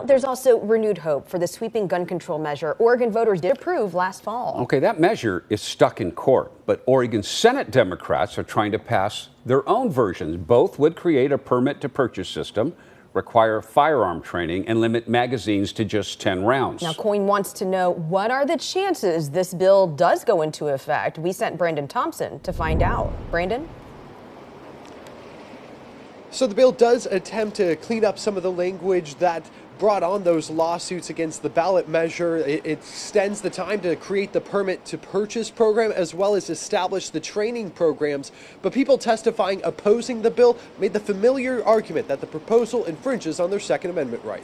there's also renewed hope for the sweeping gun control measure Oregon voters did approve last fall. Okay, that measure is stuck in court, but Oregon Senate Democrats are trying to pass their own versions. Both would create a permit to purchase system, require firearm training, and limit magazines to just 10 rounds. Now, KOIN wants to know, what are the chances this bill does go into effect? We sent Brandon Thompson to find out. Brandon? So the bill does attempt to clean up some of the language that brought on those lawsuits against the ballot measure. It extends the time to create the permit to purchase program as well as establish the training programs. But people testifying opposing the bill made the familiar argument that the proposal infringes on their Second Amendment right.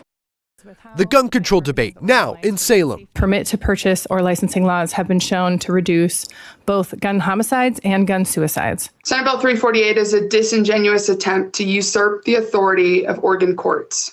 The gun control debate now in Salem. Permit to purchase or licensing laws have been shown to reduce both gun homicides and gun suicides. Senate Bill 348 is a disingenuous attempt to usurp the authority of Oregon courts,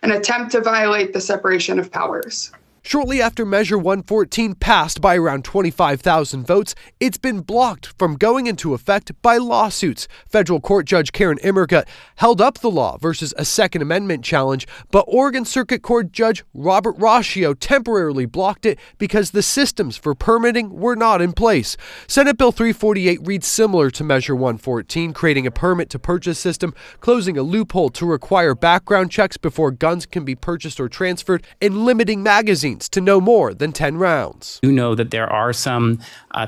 an attempt to violate the separation of powers. Shortly after Measure 114 passed by around 25,000 votes, it's been blocked from going into effect by lawsuits. Federal Court Judge Karen Immergut held up the law versus a Second Amendment challenge, but Oregon Circuit Court Judge Robert Roscio temporarily blocked it because the systems for permitting were not in place. Senate Bill 348 reads similar to Measure 114, creating a permit to purchase system, closing a loophole to require background checks before guns can be purchased or transferred, and limiting magazines to no more than 10 rounds. You know that there are some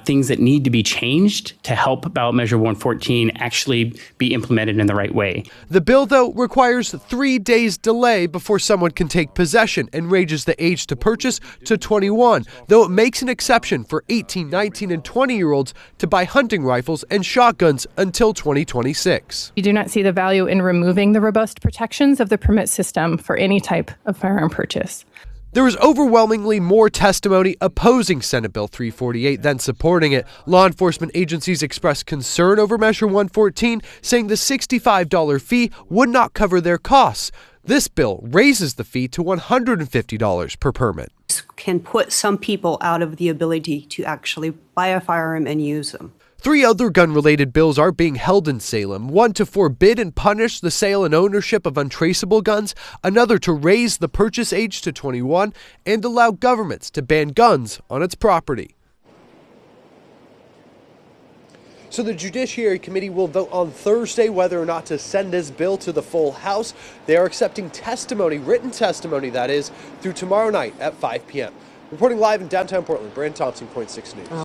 things that need to be changed to help ballot measure 114 actually be implemented in the right way. The bill, though, requires 3 days delay before someone can take possession and raises the age to purchase to 21, though it makes an exception for 18, 19, and 20-year-olds to buy hunting rifles and shotguns until 2026. We do not see the value in removing the robust protections of the permit system for any type of firearm purchase. There is overwhelmingly more testimony opposing Senate Bill 348 than supporting it. Law enforcement agencies expressed concern over Measure 114, saying the $65 fee would not cover their costs. This bill raises the fee to $150 per permit. This can put some people out of the ability to actually buy a firearm and use them. 3 other gun-related bills are being held in Salem, one to forbid and punish the sale and ownership of untraceable guns, another to raise the purchase age to 21, and allow governments to ban guns on its property. So the Judiciary Committee will vote on Thursday whether or not to send this bill to the full House. They are accepting testimony, written testimony that is, through tomorrow night at 5 p.m. Reporting live in downtown Portland, Brandon Thompson, KOIN 6 News.